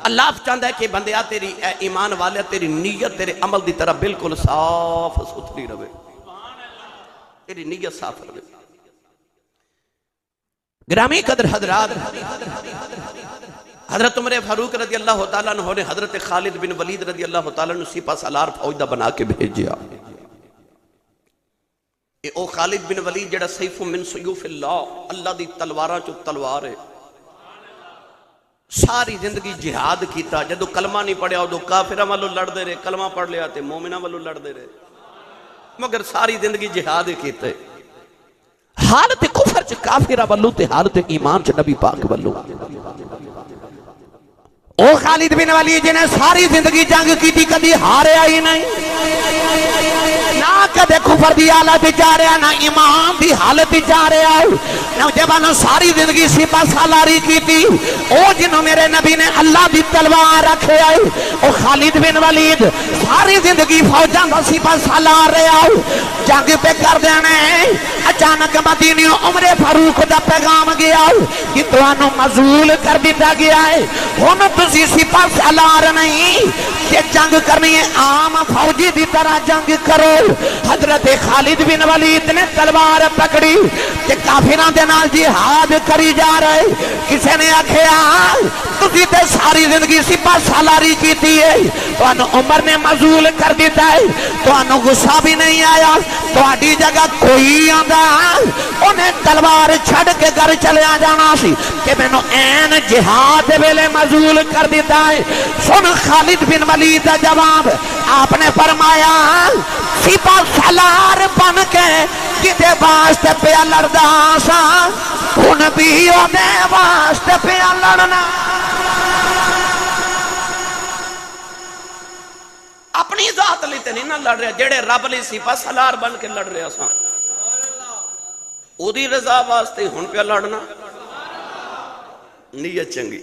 اللہ چاہتا ہے کہ بندیا تیری اے ایمان والے تیری نیت تیرے عمل دی طرح بالکل صاف ستھری رہے, تیری نیت صاف رہے. گرامی قدر حضرات حضرت عمر فاروق رضی اللہ تعالیٰ عنہ نے حضرت خالد بن ولید رضی اللہ تعالیٰ عنہ سپہ سالار فوج دا بنا کے بھیجیا. اے او خالد بن ولید جڑا سیف من سیوف اللہ, اللہ دی تلواراں چو تلوار ہے. ساری زندگی جہاد کیتا, جدو کلمہ نہیں پڑھیا ادو کافراں والوں لڑ دے رہے, کلمہ پڑھ لیا تے مومناں والوں لڑ دے رہے, مگر ساری زندگی جہاد کیتے. حالت کفر چ کافراں والوں تے حالت ایمان چ نبی پاک والوں. او خالد بن ولید جنہیں ساری زندگی جنگ کی تھی, کبھی ہاریا ہی نہیں, نہ کدے کفر دی حالت جا رہا, نہ ایمان دی حالت جا رہا. نوجوانوں ساری زندگی سپہ سالاری کی تھی, او جنہوں میرے نبی نے اللہ دی تلوار رکھے آئے. او خالد بن ولید ساری زندگی فوجاں دا سپہ سالار رہا, جنگ پہ کر دینے. اچانک مدینی عمر فاروق دا پیغام گیا کہ توانو مزول کر دیتا گیا ہے, ہن تسی سپہ سالار نہیں کہ جنگ کرنی ہے, عام فوجی دی طرح جنگ کرو. حضرت خالد بن ولید نے تلوار پکڑی کہ کافران دے نال جہاد کری جا رہے. کسے نے آکھیا تسی تے ساری زندگی سپہ سالاری کیتی ہے, تو انو عمر نے مزول کر دیتا ہے, تو انو غصہ بھی نہیں آیا. تو آڈی جگہ کوئی آندہ انہیں تلوار چھڑ کے گھر چلے آ جانا سی کہ میں نو این جہاد ویلے مزول کر دیتا ہے. سن خالد بن ولید دا جواب, آپ نے فرمایا سپہ سالار بن کے کتے واسطے پیا لڑدا سا, ان بھی اودے واسطے پیا لڑنا. اپنی ذات لیتے نہیں نہ لڑ رہے, جڑے رب لی سپہ سالار بن کے لڑ رہے سا او دی رضا واسطے ہن پہ لڑنا. نیت چنگی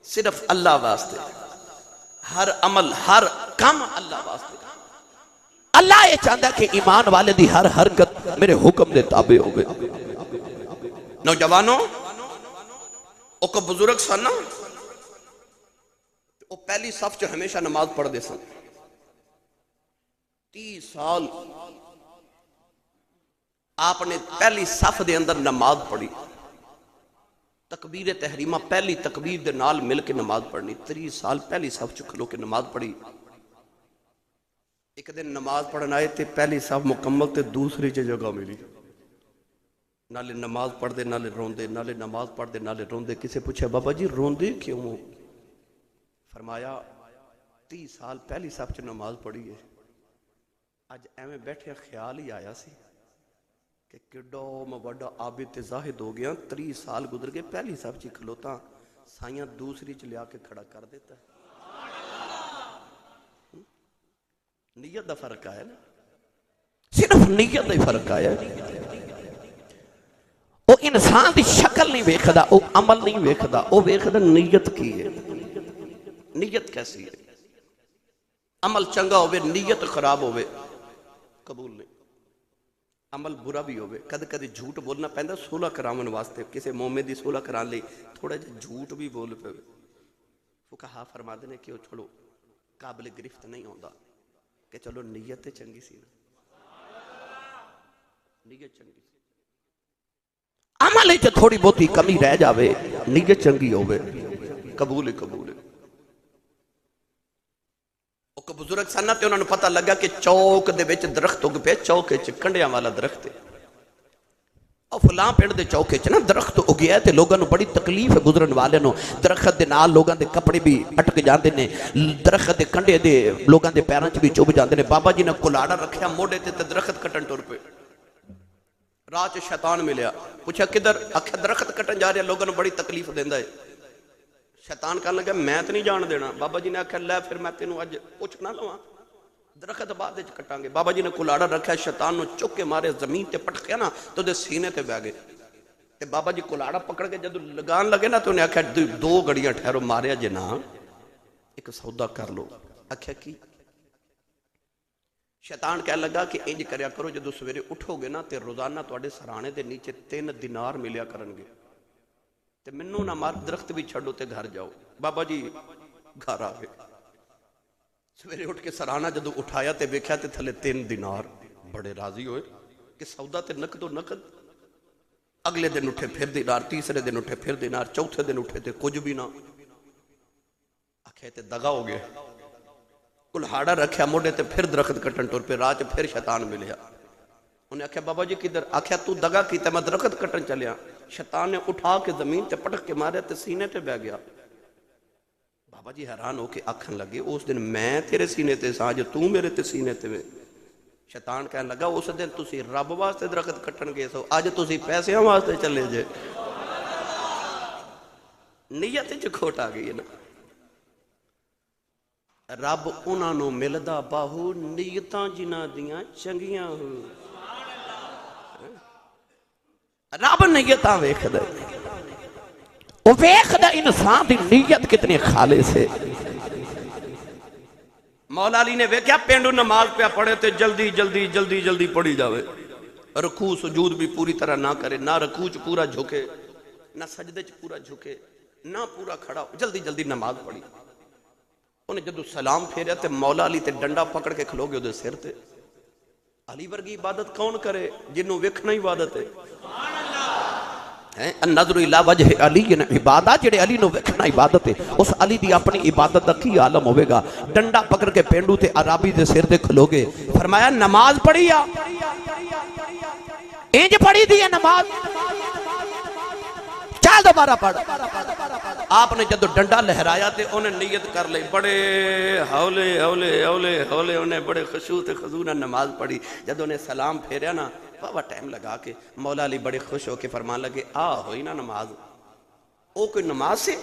صرف اللہ واسطے, ہر عمل ہر کام اللہ واسطے. اللہ یہ چاہتا ہے کہ ایمان والے دی ہر حرکت میرے حکم دے تابع ہو گئے. نوجوانوں او کو بزرگ سن نا, او پہلی صف جو ہمیشہ نماز پڑھ دے سن. 30 سال آپ نے پہلی صف دے اندر نماز پڑھی، تکبیر تحریمہ پہلی تکبیر دے نال مل کے نماز پڑھنی، 30 سال پہلی صف چ کھلو کے نماز پڑھی۔ ایک دن نماز پڑھن آئے تے پہلی صف مکمل تے دوسری چ جگہ ملی، نالے نماز پڑھ دے نالے روندے، نالے نماز پڑھ دے نالے روندے۔ کسے پوچھا بابا جی روندے کیوں؟ فرمایا 30 سال پہلی صف چ نماز پڑھی ہے، اج ایویں بیٹھے خیال ہی آیا سی کہ کڈو میں بڑا عابد تے زاہد ہو گیا، 30 سال گزر گئے پہلی صف چ کھلوتا، سائیاں دوسری چ لیا کے کھڑا کر دیتا ہے۔ نیت دا فرق آیا نا، صرف نیت دا فرق آیا۔ وہ انسان دی شکل نہیں ویکھدا، وہ عمل نہیں ویکھدا، وہ ویکھدا نیت کی ہے، نیت کیسی ہے۔ عمل چنگا ہوئے نیت خراب ہوئے قبول نہیں، عمل برا بھی ہوئے، کد کد جھوٹ بولنا پہندا صلح کراون واسطے، کسے مومن دی صلح کران لئی تھوڑا جہا جھوٹ بھی بول پے۔ فقہا فرماتے ہیں کہ وہ چھوڑو قابل گرفت نہیں ہوندا، کہ چلو نیت چنگی سی نا، نیت چنگی سی، عمل وچ تھوڑی بہتی کمی رہ جاوے، نیت چنگی ہوے قبول قبول۔ وہ بزرگ سن تے انہوں نے پتہ لگا کہ چوک دے وچ درخت اگ پے، چوک وچ کنڈیاں والا درخت ہے، اور فلاں پنڈ دے چوک وچ نا درخت اگیا ہے تے لوگاں نوں بڑی تکلیف ہے گزرن والے نوں، درخت دے نال لوگاں دے کپڑے بھی اٹک جاندے نے، درخت دے کنڈے دے لوگاں دے پیراں وچ بھی چُبھ جاندے نے۔ بابا جی نے کلاڑا رکھیا موڈے تے درخت کٹن ٹر پے، راہ چ شیطان ملیا، پوچھا کدھر؟ آکھیا درخت کٹن جا رہا، لوگاں نوں بڑی تکلیف دیندا ہے۔ شیطان کہنے لگا میں تو نہیں جان دینا۔ بابا جی نے آکھیا لے پھر میں تینوں اج پوچھ نہ لواں، درخت بعد وچ کٹاں گے۔ بابا جی نے کلاڑا رکھیا، شیطان نوں چک کے مارے، زمین تے پٹکیا نا تو دے سینے تے بہ گئے۔ تے بابا جی کلاڑا پکڑ کے جدوں لگان لگے نا تو انہیں آکھیا 2 گھڑیاں ٹھہرو، ماریا جے نا ایک سودا کر لو۔ آکھیا کی؟ شیطان کہنے لگا کہ انج کریا کرو جدوں سویرے اٹھو گے نا تے روزانہ تواڈے سرانے دے نیچے 3 دینار ملیا کرن گے، تے منوں نہ مار، درخت بھی چھڈو تے گھر جاؤ۔ بابا جی گھر آ گئے، سویرے اٹھ کے سرانہ جدو اٹھایا تے ویکھیا تے تھلے 3 دینار، بڑے راضی ہوئے کہ سودا تے نقد و نقد۔ اگلے دن اٹھے پھر دینار، تیسرے دن اٹھے پھر دینار، چوتھے دن اٹھے تے کچھ بھی نہ۔ آکھے تے دگا ہو گئے، کلہاڑا رکھیا موڈے تے پھر درخت کٹن ٹر پہ، راہ پھر شیطان ملیا۔ انہیں آکھیا بابا جی کدھر؟ آکھیا تو دگا کیتا، میں درخت کٹن چلیا۔ شیطان نے اٹھا کے زمین تے پٹک کے ماریا تے سینے تے بہ گیا۔ بابا جی حیران ہو کے آکھن لگے اس دن میں تیرے سینے تے سا، جو تو میرے تے سینے تے میں۔ شیطان کہنے لگا اس دن تسی رب واسطے درخت کٹن گئے سو، اج تسی پیسیاں واسطے چلے جے۔ نیت وچ کھوٹ آ گئی ہے نا۔ رب انہاں نوں ملدا باہو نیتاں جنہاں دیاں چنگیاں ہو۔ رب نیتاں ویکھدا ہے، وہ ویکھدا انسان دی نیت کتنی خالص ہے۔ مولا علی نے ویکھیا پینڈو نماز پہ پڑھے تے جلدی جلدی جلدی جلدی پڑھی جاوے، رکوع سجود بھی پوری طرح نہ کرے، نہ رکوع چ پورا جھکے، نہ سجدے چ پورا جھکے، نہ پورا کھڑا، جلدی جلدی نماز پڑھی۔ انہیں جدو سلام پھیریا تے مولا علی تے ڈنڈا پکڑ کے کھلو گے دے سر تے۔ علی ورگی عبادت کون کرے جنہوں ویکھنا عبادت ہے؟ النظر الى وجہ علی عبادت، جڑے علی نو ویکھنا عبادت ہے، اس علی دی اپنی عبادت دا کی عالم ہوئے گا؟ ڈنڈا پکڑ کے پینڈو تے عرابی دے سر دے کھلو گے، فرمایا نماز پڑھی آ، انج پڑھی دی ہے نماز، چال دوبارہ پڑھ۔ آپ نے جدو ڈنڈا لہرایا تے انہیں نیت کر لئی، بڑے ہولے ہولے ہولے ہولے انہیں بڑے خشوع تے خضوع نہ نماز پڑھی۔ جدو انہیں سلام پھیریا نا بابا ٹائم لگا کے، مولا علی بڑے خوش ہو کے فرمان لگے آ ہوئی نا نماز، او کوئی نماز سے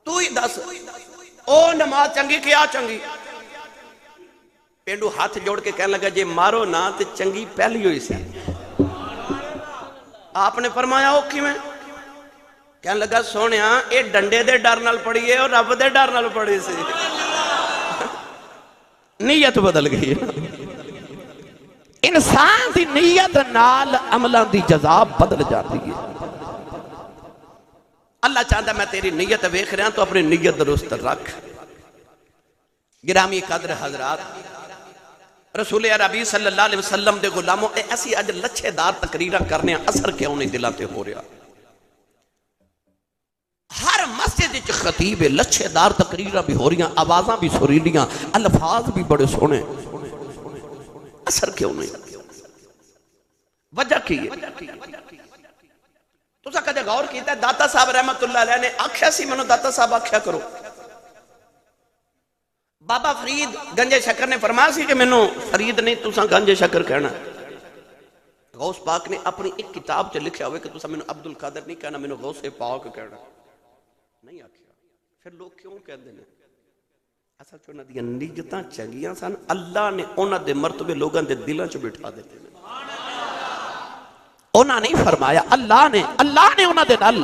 تو ہی دس، او نماز چنگی کیا چنگی؟ پینڈو ہاتھ جوڑ کے کہنے لگا جے مارو نا تے چنگی پہلی ہوئی سی۔ آپ نے فرمایا او کی میں؟ کہنے لگا سونیا اے ڈنڈے دے ڈر نال پڑی ہے اور رب دے ڈر نال پڑی سی۔ نیت بدل گئی ہے۔ انسان دی نیت نال عملان دی جزا بدل جاتی ہے۔ اللہ چاہتا ہے میں تیری نیت ویکھ رہا تو اپنی نیت درست رکھ۔ گرامی قدر حضرات، رسول عربی صلی اللہ علیہ وسلم دے غلاموں اے ایسی اج لچھے دار تقریراں کرنے اثر کیوں نہیں دلاں تے ہو رہا؟ ہر مسجد وچ خطیب لچھے دار تقریراں بھی ہو رہی ہیں، آوازاں بھی سریلیاں، الفاظ بھی بڑے سونے، اثر کیوں نہیں؟ وجہ کی ہے؟ تساں کدے غور کیتا ہے داتا صاحب رحمت اللہ علیہ نے آکھیا سی منو داتا صاحب آکھیا کرو؟ بابا فرید گنجے شکر نے فرمایا سی کہ مینوں فرید نہیں تساں گنجے شکر کہنا؟ غوث پاک نے اپنی ایک کتاب چ لکھیا ہوئے کہ تساں مینوں عبد القادر نہیں کہنا، مینوں غوث پاک کہنا نہیں آکھیا۔ پھر لوگ کیوں کہندے نے؟ اصل چ انہاں دی نیتاں چنگیاں سن، اللہ نے انہاں دے مرتبے لوگاں دے دلاں چ بٹھا دتے نے۔ انہاں نہیں فرمایا، اللہ نے انہاں دے نال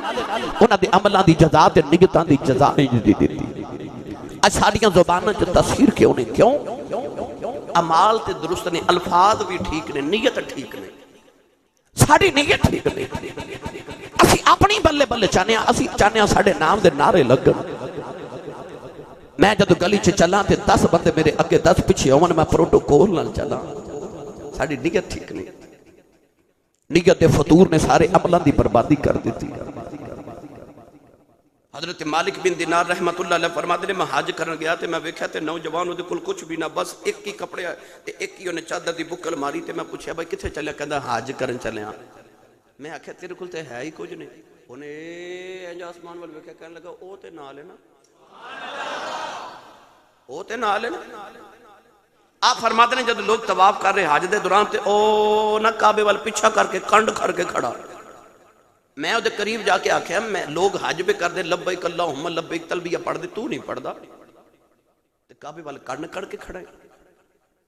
انہاں دے عملاں دی جزا تے نیتاں دی جزا دی دتی۔ ساڑیاں زبانوں جو تاثیر کیوں نہیں؟ کیوں؟ عمال تے درست نے، الفاظ بھی ٹھیک نے، نیت ٹھیک نے، ساڑی نیت ٹھیک نہیں۔ اسی اپنی بلے بلے چاہنے ہیں، اسی چاہنے ہیں ساڑے نام دے نعرے لگن۔ میں جدو گلی چ چلاں تے 10 بندے میرے اگے 10 پیچھے ہون، میں پروٹوکول نال چلاں، ساڑی نیت ٹھیک نہیں۔ نیت دے فطور نے سارے عملاں دی بربادی کر دیتی۔ حضرت مالک بن دینار رحمت اللہ علیہ فرماتے ہیں میں حج کرن گیا تے میں ویکھیا تے نوجوان دے کول کچھ بھی نہ، بس ایک ہی کپڑے تے ایک ہی انہیں چادر دی بکل ماری تے میں پوچھیا بھائی کتھے چلیا؟ کہندا حج کرن چلیا۔ میں آکھیا تیرے کول تے ہے ہی کچھ نہیں۔ انہیں انج آسمان ول ویکھیا کہن لگا او تے نال ہے نا، او تے نال ہے نا۔ آپ فرماتے ہیں جب لوگ طواف کر رہے حج دے دوران تے او نہ کعبے وال پیچھا کر کے کنڈ کر کے کھڑا۔ میں وہ قریب جا کے آکھیا میں لوگ حج پہ کر دے لبیک اللہم لبیک تلبیہ پڑھ دے، تو نہیں پڑھ دا؟ تے کعبے والے کنڈ کر کے کھڑا ہے۔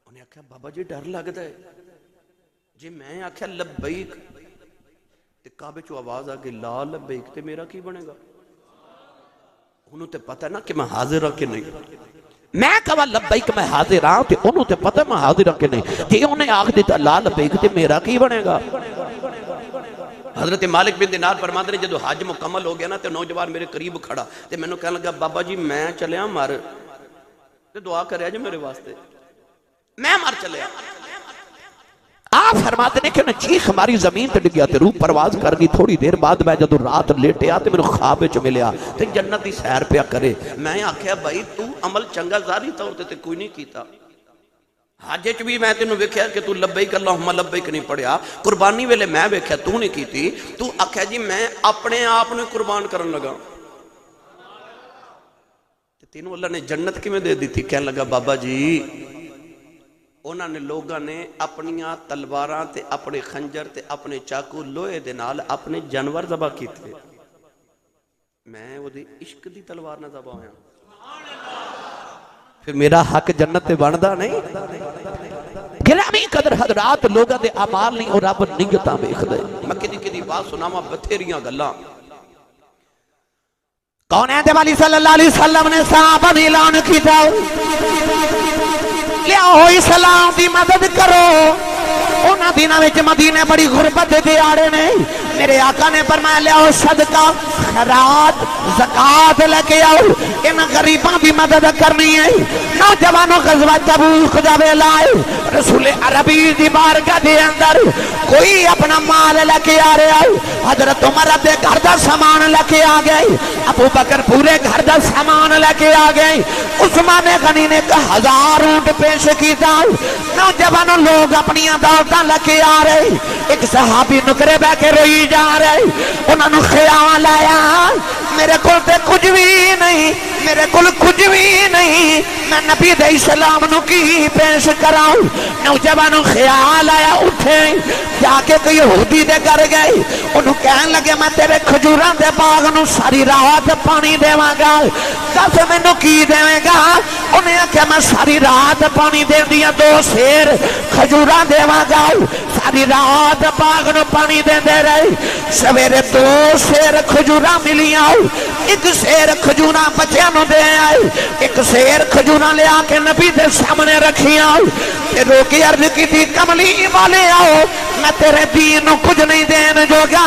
انہیں آکھیا بابا جی ڈر لگتا ہے جی میں آکھیا لبیک تے کعبے چو آواز آگے لا لبیک تے میرا کی بنے گا؟ انہوں تے پتہ نا کہ میں حاضر ہوں کہ نہیں۔ میں کہا لبیک میں حاضر ہوں تے انہوں تے پتہ میں حاضر ہوں کہ نہیں، تے انہیں آکھ دیتا لا لبیک تے میرا کی بنے گا؟ حضرت مالک بن دینار فرماتے ہیں جدو حج مکمل ہو گیا نا تے نوجوان میرے قریب کھڑا تے میں نے کہنے لگا بابا جی میں چلیا مر تے دعا کریا جی میرے واسطے، میں مر چلیا۔ آپ فرماتے ہیں کہ انہیں چیخ ہماری زمین تے ڈگیا تے روح پرواز کر گئی۔ تھوڑی دیر بعد میں جدو رات لیٹیا تے میرے خواب وچ ملیا تے جنت دی سیر پیا کرے۔ میں آکھیا بھائی تو عمل چنگا ظاہری طور تے کوئی نہیں کیتا، حج چ بھی میں تینوں ویکھیا کہ تو لبیک اللہم لبیک نہیں پڑھیا، قربانی ویلے میں ویکھیا تو نہیں کیتی، تو آکھیا جی میں اپنے آپ نے قربان کرن لگا۔ تینوں اللہ نے جنت کیویں دے دیتی؟ کہنے لگا بابا جی انہاں نے لوگاں نے اپنیاں تلواراں تے اپنے خنجر تے اپنے چاقو لوہے دے نال اپنے جانور ذبح کیتے، میں وہ دی عشق دی تلوار نہ ذبح ہویا، پھر میرا حق جنت تے بندا نہیں؟ گرامی قدر حضرات لوگاں دے اعمال نہیں اور رب نیتاں ویکھدا ہے۔ میں کدی بات سناواں بتھیریاں گلاں۔ کونین والی صلی اللہ علیہ وسلم نے صحابہ نے اعلان کیتا لیاؤ اسلام دی مدد کرو۔ انہاں دناں وچ مدینے بڑی غربت دے دیاڑے نے، میرے آقا نے فرمایا لیاؤ صدقہ خیرات زکات لے کے آؤ، ان غریباں دی مدد کرنی ہے۔ نوجوانوں غزوہ تبوک دا ویلا ہے، رسول عربی دی بارگاہ دے اندر کوئی اپنا مال لے کے آ رہا ہے، حضرت عمر اپنے گھر دا سامان لے کے آ گئے، ابو بکر پورے گھر دا سامان لے کے آ گئے، عثمان غنی نے 1000 اونٹ پیش کیتا۔ نوجوانوں لوگ اپنی دولتاں لے کے آ رہے، ایک صحابی نکرے بہ کے روئی جا رہے، انہوں نے خیال آیا میرے کول تے کچھ بھی نہیں، میرے کول کچھ بھی نہیں، میں نبی دے اسلام نو کی پیش کراؤں۔ نوجوانوں خیال آیا اٹھے جا کے کوئی یہودی دے گھر گئے، انہوں کہنے لگے میں تیرے کھجوراں دے باغ نو ساری رات پانی دیواں گا، دس مینوں کی دیویں گا؟ انہیں آکھیا میں ساری رات پانی دے دیا 2 سیر کھجوراں دیواں گا۔ ساری رات باغ نو پانی دے دے رہے، سویرے 2 سیر کھجوراں ملیاں، ایک سیر کھجوراں بچیاں نو دے آئے، ایک سیر کھجوراں لے آ کے نبی دے سامنے رکھیاں، تے روکی عرض کی تھی کملی والے آؤ میں تیرے دین نو کچھ نہیں دین جو گا،